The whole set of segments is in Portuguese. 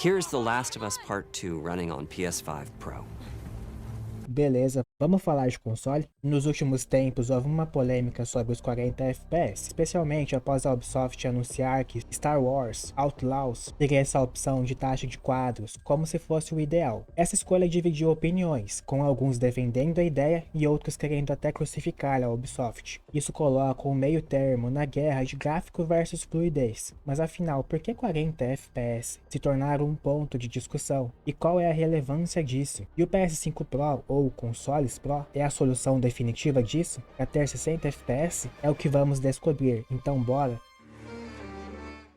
Here's The Last of Us Part 2 running on PS5 Pro. Beleza, vamos falar de console? Nos últimos tempos houve uma polêmica sobre os 40 FPS, especialmente após a Ubisoft anunciar que Star Wars Outlaws teria essa opção de taxa de quadros, como se fosse o ideal. Essa escolha dividiu opiniões, com alguns defendendo a ideia e outros querendo até crucificar a Ubisoft. Isso coloca um meio termo na guerra de gráfico versus fluidez. Mas afinal, por que 40 FPS se tornaram um ponto de discussão? E qual é a relevância disso? E o PS5 Pro ou consoles Pro é a solução definitiva disso? Para ter 60 FPS? É o que vamos descobrir, então bora!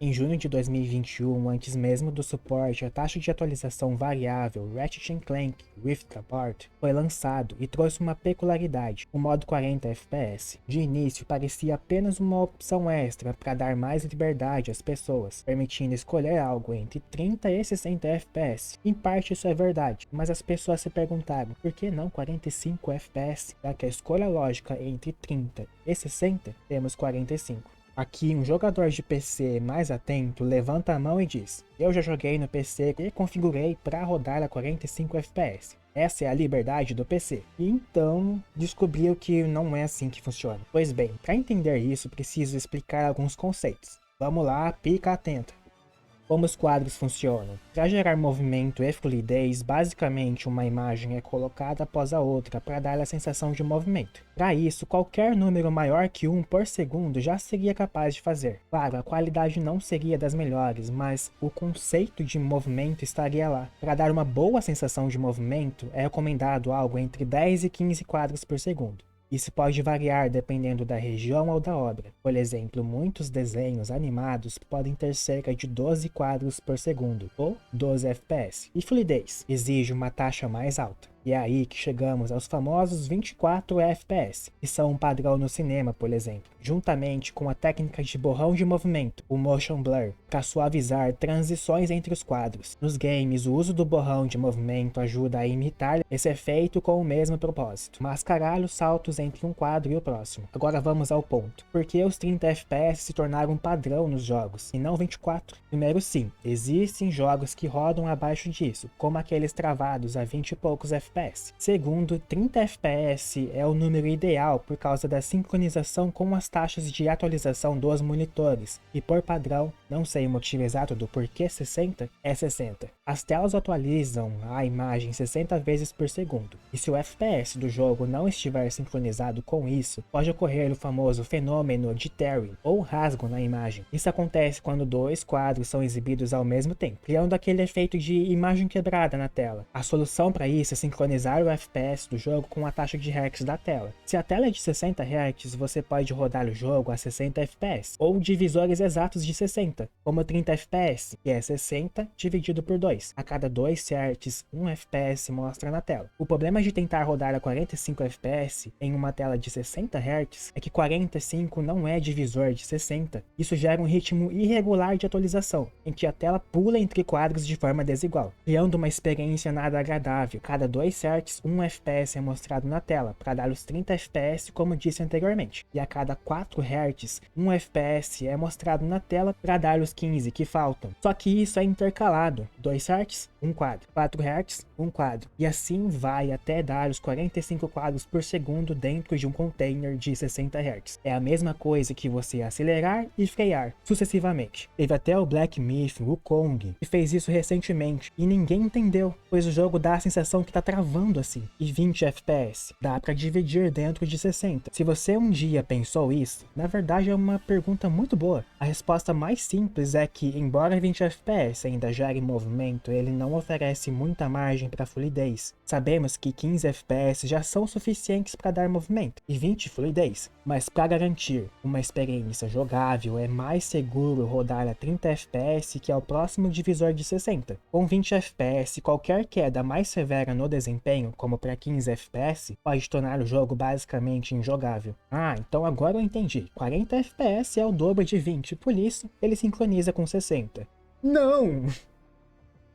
Em junho de 2021, antes mesmo do suporte à taxa de atualização variável Ratchet & Clank Rift Apart foi lançado e trouxe uma peculiaridade, o modo 40 FPS. De início parecia apenas uma opção extra para dar mais liberdade às pessoas, permitindo escolher algo entre 30 e 60 FPS. Em parte isso é verdade, mas as pessoas se perguntaram por que não 45 FPS, já que a escolha lógica entre 30 e 60 temos 45. Aqui, um jogador de PC mais atento levanta a mão e diz: eu já joguei no PC e configurei para rodar a 45 FPS. Essa é a liberdade do PC. E então, descobriu que não é assim que funciona. Pois bem, para entender isso, preciso explicar alguns conceitos. Vamos lá, fica atento. Como os quadros funcionam? Para gerar movimento e fluidez, basicamente uma imagem é colocada após a outra para dar a sensação de movimento. Para isso, qualquer número maior que 1 por segundo já seria capaz de fazer. Claro, a qualidade não seria das melhores, mas o conceito de movimento estaria lá. Para dar uma boa sensação de movimento, é recomendado algo entre 10 e 15 quadros por segundo. Isso pode variar dependendo da região ou da obra. Por exemplo, muitos desenhos animados podem ter cerca de 12 quadros por segundo, ou 12 FPS. E fluidez exige uma taxa mais alta. E é aí que chegamos aos famosos 24 FPS, que são um padrão no cinema, por exemplo, juntamente com a técnica de borrão de movimento, o motion blur, para suavizar transições entre os quadros. Nos games, o uso do borrão de movimento ajuda a imitar esse efeito com o mesmo propósito, mascarar os saltos entre um quadro e o próximo. Agora vamos ao ponto. Por que os 30 FPS se tornaram um padrão nos jogos, e não 24? Primeiro sim, existem jogos que rodam abaixo disso, como aqueles travados a 20 e poucos FPS. Segundo, 30 FPS é o número ideal por causa da sincronização com as taxas de atualização dos monitores, e por padrão, não sei o motivo exato do porquê 60, é 60. As telas atualizam a imagem 60 vezes por segundo, e se o FPS do jogo não estiver sincronizado com isso, pode ocorrer o famoso fenômeno de tearing, ou rasgo na imagem. Isso acontece quando dois quadros são exibidos ao mesmo tempo, criando aquele efeito de imagem quebrada na tela. A solução para isso é sincronizar o FPS do jogo com a taxa de Hz da tela. Se a tela é de 60 Hz, você pode rodar o jogo a 60 FPS, ou divisores exatos de 60, como 30 FPS, que é 60 dividido por 2. A cada 2 Hz, 1 FPS mostra na tela. O problema de tentar rodar a 45 FPS em uma tela de 60 Hz é que 45 não é divisor de 60. Isso gera um ritmo irregular de atualização, em que a tela pula entre quadros de forma desigual, criando uma experiência nada agradável. Cada 2 Hz, 1 FPS é mostrado na tela, para dar os 30 FPS como disse anteriormente, e a cada 4 Hz, 1 FPS é mostrado na tela para dar os 15 que faltam. Só que isso é intercalado, 2 Hz, 1 quadro, 4 Hz, 1 quadro, e assim vai até dar os 45 quadros por segundo dentro de um container de 60 Hz. É a mesma coisa que você acelerar e frear, sucessivamente. Teve até o Black Myth, o Kong, que fez isso recentemente, e ninguém entendeu, pois o jogo dá a sensação que tá travando assim. E 20 FPS, dá para dividir dentro de 60. Se você um dia pensou isso, na verdade é uma pergunta muito boa. A resposta mais simples é que, embora 20 FPS ainda gere movimento, ele não oferece muita margem para fluidez. Sabemos que 15 FPS já são suficientes para dar movimento, e 20 fluidez. Mas para garantir uma experiência jogável, é mais seguro rodar a 30 FPS, que é o próximo divisor de 60. Com 20 FPS, qualquer queda mais severa no desempenho, como para 15 FPS, pode tornar o jogo basicamente injogável. Ah, então agora eu entendi. 40 FPS é o dobro de 20, por isso ele sincroniza com 60. Não!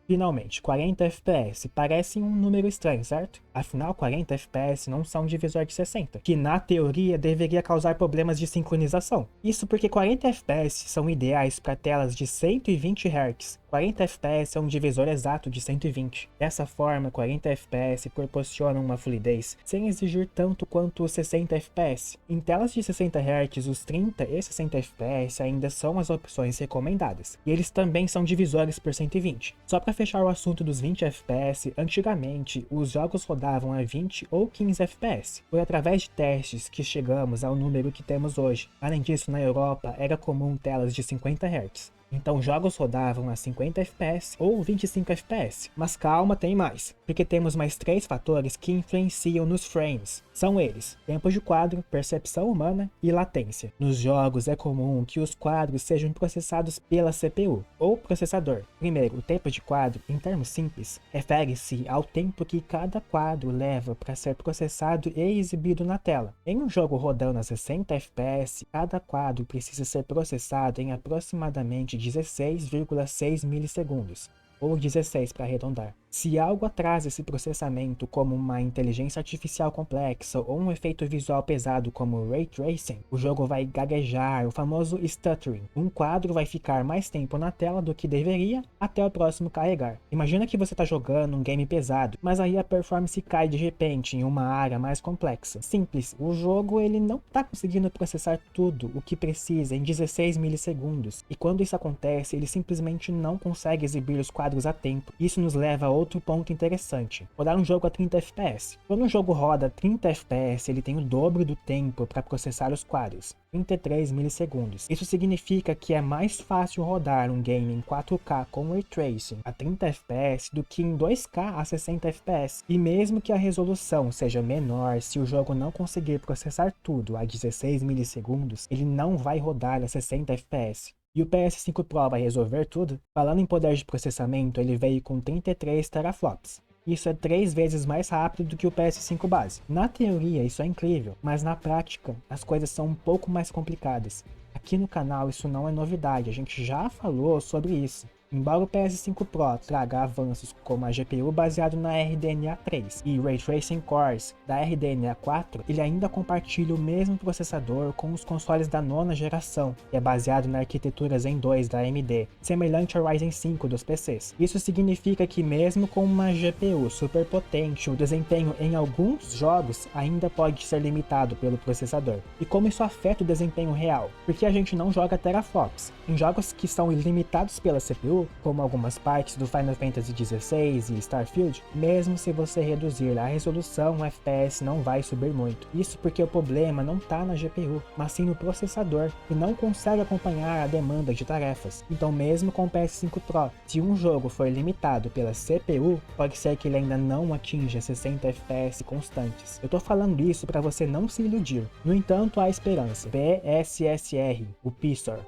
Finalmente, 40 FPS parece um número estranho, certo? Afinal, 40 FPS não são um divisor de 60, que na teoria deveria causar problemas de sincronização. Isso porque 40 FPS são ideais para telas de 120 Hz. 40 FPS é um divisor exato de 120. Dessa forma, 40 FPS proporcionam uma fluidez sem exigir tanto quanto os 60 FPS. Em telas de 60 Hz, os 30 e 60 FPS ainda são as opções recomendadas, e eles também são divisores por 120. Só para fechar o assunto dos 20 FPS, antigamente os jogos rodavam a 20 ou 15 FPS. Foi através de testes que chegamos ao número que temos hoje. Além disso, na Europa era comum telas de 50 Hz. Então jogos rodavam a 50 FPS ou 25 FPS. Mas calma, tem mais, porque temos mais 3 fatores que influenciam nos frames. São eles: tempo de quadro, percepção humana e latência. Nos jogos é comum que os quadros sejam processados pela CPU ou processador. Primeiro, o tempo de quadro, em termos simples, refere-se ao tempo que cada quadro leva para ser processado e exibido na tela. Em um jogo rodando a 60 FPS, cada quadro precisa ser processado em aproximadamente 16,6 milissegundos, ou 16 para arredondar. Se algo atrasa esse processamento, como uma inteligência artificial complexa ou um efeito visual pesado como Ray Tracing, o jogo vai gaguejar, o famoso stuttering. Um quadro vai ficar mais tempo na tela do que deveria até o próximo carregar. Imagina que você está jogando um game pesado, mas aí a performance cai de repente em uma área mais complexa. Simples, o jogo ele não está conseguindo processar tudo o que precisa em 16 milissegundos, e quando isso acontece, ele simplesmente não consegue exibir os quadros a tempo. Isso nos leva a outro ponto interessante: rodar um jogo a 30 FPS. Quando um jogo roda a 30 FPS, ele tem o dobro do tempo para processar os quadros, 33 milissegundos. Isso significa que é mais fácil rodar um game em 4K com Ray Tracing a 30 FPS do que em 2K a 60 FPS. E mesmo que a resolução seja menor, se o jogo não conseguir processar tudo a 16 milissegundos, ele não vai rodar a 60 FPS. E o PS5 Pro vai resolver tudo? Falando em poder de processamento, ele veio com 33 teraflops. Isso é 3 vezes mais rápido do que o PS5 base. Na teoria isso é incrível, mas na prática as coisas são um pouco mais complicadas. Aqui no canal isso não é novidade, a gente já falou sobre isso. Embora o PS5 Pro traga avanços como a GPU baseado na RDNA 3 e Ray Tracing Cores da RDNA 4, ele ainda compartilha o mesmo processador com os consoles da 9ª geração, que é baseado na arquitetura Zen 2 da AMD, semelhante ao Ryzen 5 dos PCs. Isso significa que mesmo com uma GPU super potente, o desempenho em alguns jogos ainda pode ser limitado pelo processador. E como isso afeta o desempenho real? Porque a gente não joga teraflops. Em jogos que são ilimitados pela CPU, como algumas partes do Final Fantasy XVI e Starfield, mesmo se você reduzir a resolução, o FPS não vai subir muito. Isso porque o problema não está na GPU, mas sim no processador, que não consegue acompanhar a demanda de tarefas. Então mesmo com o PS5 Pro, se um jogo for limitado pela CPU, pode ser que ele ainda não atinja 60 FPS constantes. Eu tô falando isso para você não se iludir. No entanto, há esperança. PSSR, o Pissor,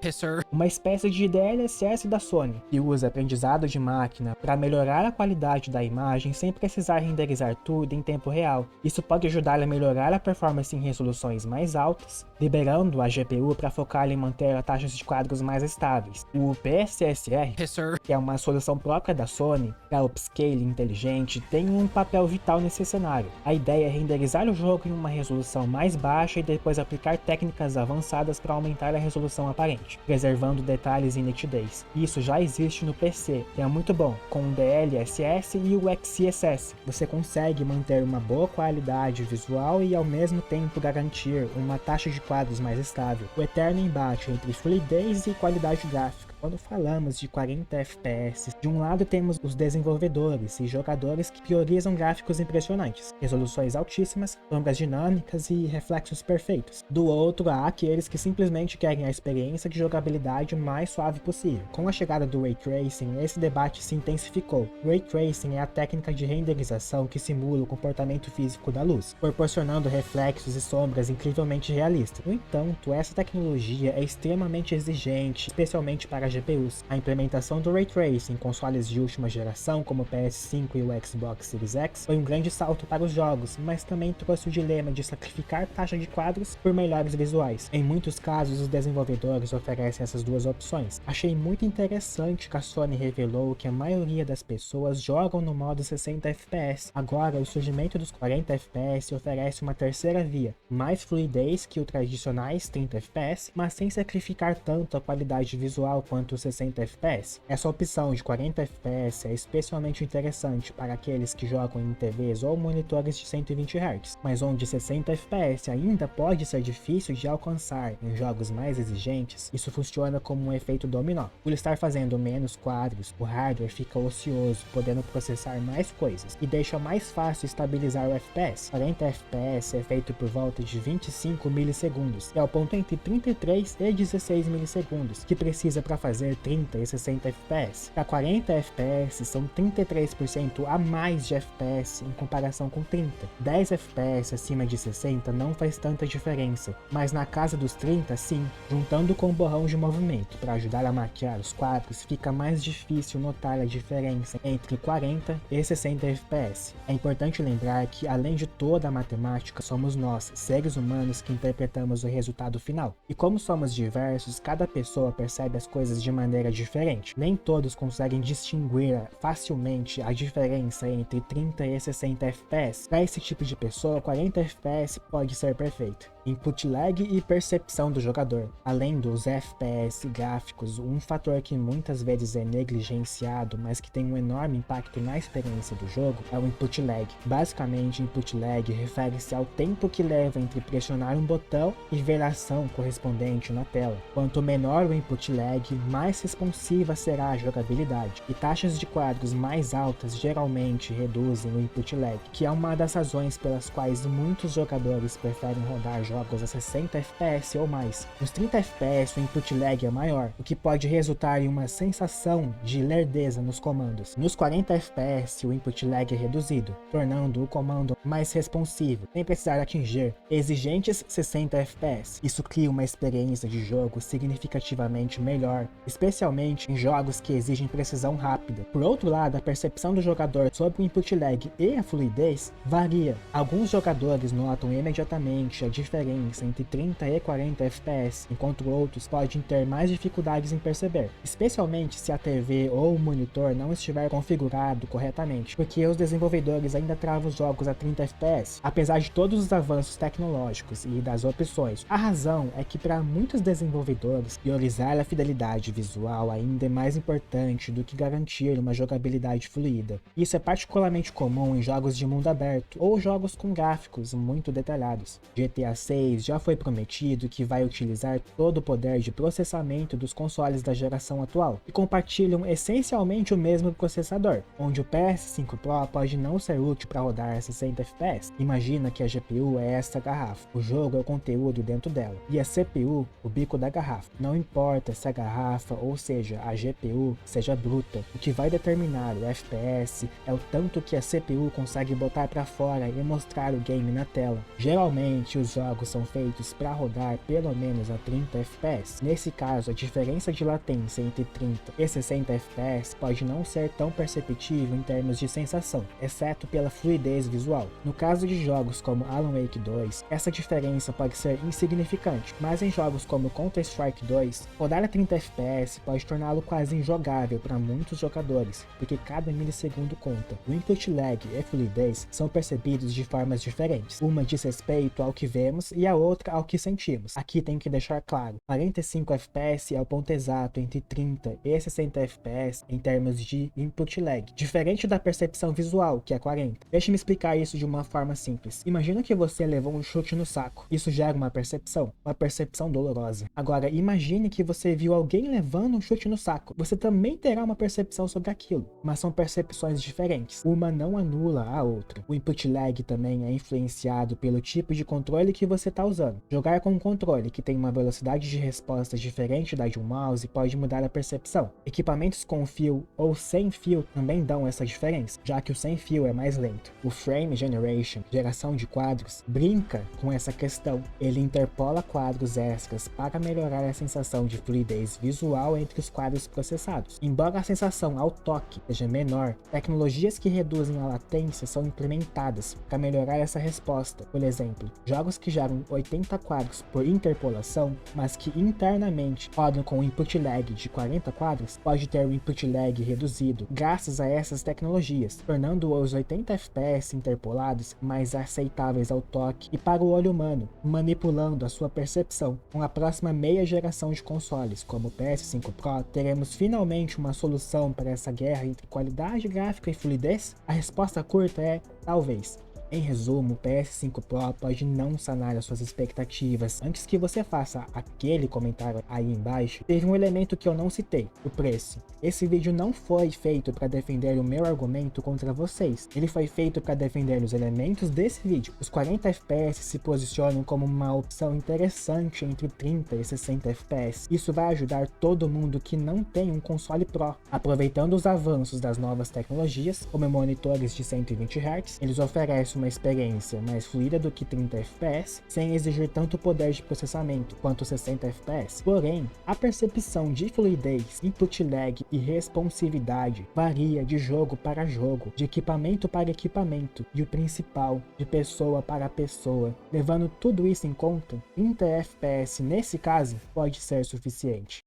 uma espécie de DLSS da Sony, que usa aprendizado de máquina para melhorar a qualidade da imagem sem precisar renderizar tudo em tempo real. Isso pode ajudar a melhorar a performance em resoluções mais altas, liberando a GPU para focar em manter taxas de quadros mais estáveis. O PSSR, que é uma solução própria da Sony para upscaling inteligente, tem um papel vital nesse cenário. A ideia é renderizar o jogo em uma resolução mais baixa e depois aplicar técnicas avançadas para aumentar a resolução aparente, preservando detalhes e nitidez. Isso já existe no PC, que é muito bom. Com o DLSS e o XeSS, você consegue manter uma boa qualidade visual e ao mesmo tempo garantir uma taxa de quadros mais estável. O eterno embate entre fluidez e qualidade gráfica. Quando falamos de 40 FPS, de um lado temos os desenvolvedores e jogadores que priorizam gráficos impressionantes, resoluções altíssimas, sombras dinâmicas e reflexos perfeitos. Do outro, há aqueles que simplesmente querem a experiência de jogabilidade mais suave possível. Com a chegada do Ray Tracing, esse debate se intensificou. Ray Tracing é a técnica de renderização que simula o comportamento físico da luz, proporcionando reflexos e sombras incrivelmente realistas. No entanto, essa tecnologia é extremamente exigente, especialmente para GPUs. A implementação do Ray Tracing em consoles de última geração, como o PS5 e o Xbox Series X, foi um grande salto para os jogos, mas também trouxe o dilema de sacrificar taxa de quadros por melhores visuais. Em muitos casos, os desenvolvedores oferecem essas duas opções. Achei muito interessante que a Sony revelou que a maioria das pessoas jogam no modo 60 FPS. Agora, o surgimento dos 40 FPS oferece uma terceira via, mais fluidez que os tradicionais 30 FPS, mas sem sacrificar tanto a qualidade visual quanto os 60 FPS. Essa opção de 40 FPS é especialmente interessante para aqueles que jogam em TVs ou monitores de 120 Hz, mas onde 60 FPS ainda pode ser difícil de alcançar em jogos mais exigentes, isso funciona como um efeito dominó. Por estar fazendo menos quadros, o hardware fica ocioso, podendo processar mais coisas, e deixa mais fácil estabilizar o FPS. 40 FPS é feito por volta de 25 milissegundos, e é o ponto entre 33 e 16 milissegundos, que precisa para fazer 30 e 60 FPS. Para 40 FPS são 33% a mais de FPS em comparação com 30. 10 FPS acima de 60 não faz tanta diferença, mas na casa dos 30 sim. Juntando com o borrão de movimento para ajudar a maquiar os quadros, fica mais difícil notar a diferença entre 40 e 60 FPS. É importante lembrar que, além de toda a matemática, somos nós, seres humanos, que interpretamos o resultado final. E como somos diversos, cada pessoa percebe as coisas de maneira diferente. Nem todos conseguem distinguir facilmente a diferença entre 30 e 60 FPS. Para esse tipo de pessoa, 40 FPS pode ser perfeito. Input lag e percepção do jogador. Além dos FPS gráficos, um fator que muitas vezes é negligenciado, mas que tem um enorme impacto na experiência do jogo, é o input lag. Basicamente, input lag refere-se ao tempo que leva entre pressionar um botão e ver a ação correspondente na tela. Quanto menor o input lag, mais responsiva será a jogabilidade, e taxas de quadros mais altas geralmente reduzem o input lag, que é uma das razões pelas quais muitos jogadores preferem rodar jogos a 60 FPS ou mais. Nos 30 FPS o input lag é maior, o que pode resultar em uma sensação de lerdeza nos comandos. Nos 40 FPS o input lag é reduzido, tornando o comando mais responsivo, sem precisar atingir exigentes 60 FPS. Isso cria uma experiência de jogo significativamente melhor, especialmente em jogos que exigem precisão rápida. Por outro lado, a percepção do jogador sobre o input lag e a fluidez varia. Alguns jogadores notam imediatamente a diferença entre 30 e 40 FPS, enquanto outros podem ter mais dificuldades em perceber, especialmente se a TV ou o monitor não estiver configurado corretamente, porque os desenvolvedores ainda travam os jogos a 30 FPS, apesar de todos os avanços tecnológicos e das opções. A razão é que para muitos desenvolvedores, priorizar a fidelidade visual ainda é mais importante do que garantir uma jogabilidade fluida. Isso é particularmente comum em jogos de mundo aberto ou jogos com gráficos muito detalhados. GTA 6 já foi prometido que vai utilizar todo o poder de processamento dos consoles da geração atual, e compartilham essencialmente o mesmo processador, onde o PS5 Pro pode não ser útil para rodar a 60 FPS. Imagina que a GPU é essa garrafa, o jogo é o conteúdo dentro dela, e a CPU, o bico da garrafa. Não importa se a garrafa, ou seja, a GPU, seja bruta, o que vai determinar o FPS é o tanto que a CPU consegue botar para fora e mostrar o game na tela. Geralmente os jogos são feitos para rodar pelo menos a 30 FPS. Nesse caso, a diferença de latência entre 30 e 60 FPS pode não ser tão perceptível em termos de sensação, exceto pela fluidez visual. No caso de jogos como Alan Wake 2, essa diferença pode ser insignificante, mas em jogos como Counter-Strike 2, rodar a 30 FPS pode torná-lo quase injogável para muitos jogadores, porque cada milissegundo conta. O input lag e a fluidez são percebidos de formas diferentes. Uma diz respeito ao que vemos e a outra ao que sentimos. Aqui tem que deixar claro, 45 FPS é o ponto exato entre 30 e 60 FPS em termos de input lag, diferente da percepção visual, que é 40. Deixe-me explicar isso de uma forma simples. Imagina que você levou um chute no saco. Isso gera uma percepção dolorosa. Agora, imagine que você viu alguém levando um chute no saco. Você também terá uma percepção sobre aquilo, mas são percepções diferentes. Uma não anula a outra. O input lag também é influenciado pelo tipo de controle que você está usando. Jogar com um controle que tem uma velocidade de resposta diferente da de um mouse pode mudar a percepção. Equipamentos com fio ou sem fio também dão essa diferença, já que o sem fio é mais lento. O Frame Generation, geração de quadros, brinca com essa questão. Ele interpola quadros extras para melhorar a sensação de fluidez visual visual entre os quadros processados. Embora a sensação ao toque seja menor, tecnologias que reduzem a latência são implementadas para melhorar essa resposta. Por exemplo, jogos que geram 80 quadros por interpolação, mas que internamente rodam com input lag de 40 quadros, pode ter o input lag reduzido graças a essas tecnologias, tornando os 80 FPS interpolados mais aceitáveis ao toque e para o olho humano, manipulando a sua percepção. Com a próxima meia geração de consoles, como o PS5 Pro, teremos finalmente uma solução para essa guerra entre qualidade gráfica e fluidez? A resposta curta é talvez. Em resumo, o PS5 Pro pode não sanar as suas expectativas. Antes que você faça aquele comentário aí embaixo, teve um elemento que eu não citei, o preço. Esse vídeo não foi feito para defender o meu argumento contra vocês. Ele foi feito para defender os elementos desse vídeo. Os 40 FPS se posicionam como uma opção interessante entre 30 e 60 FPS. Isso vai ajudar todo mundo que não tem um console Pro. Aproveitando os avanços das novas tecnologias, como monitores de 120 Hz, eles oferecem uma experiência mais fluida do que 30 FPS, sem exigir tanto poder de processamento quanto 60 FPS. Porém, a percepção de fluidez, input lag e responsividade varia de jogo para jogo, de equipamento para equipamento e o principal, de pessoa para pessoa. Levando tudo isso em conta, 30 FPS nesse caso pode ser suficiente.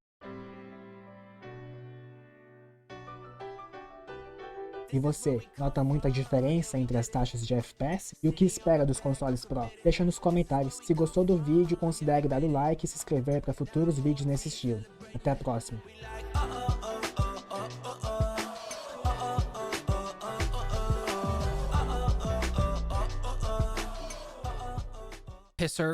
E você, nota muita diferença entre as taxas de FPS? E o que espera dos consoles Pro? Deixa nos comentários. Se gostou do vídeo, considere dar o like e se inscrever para futuros vídeos nesse estilo. Até a próxima. Pisser.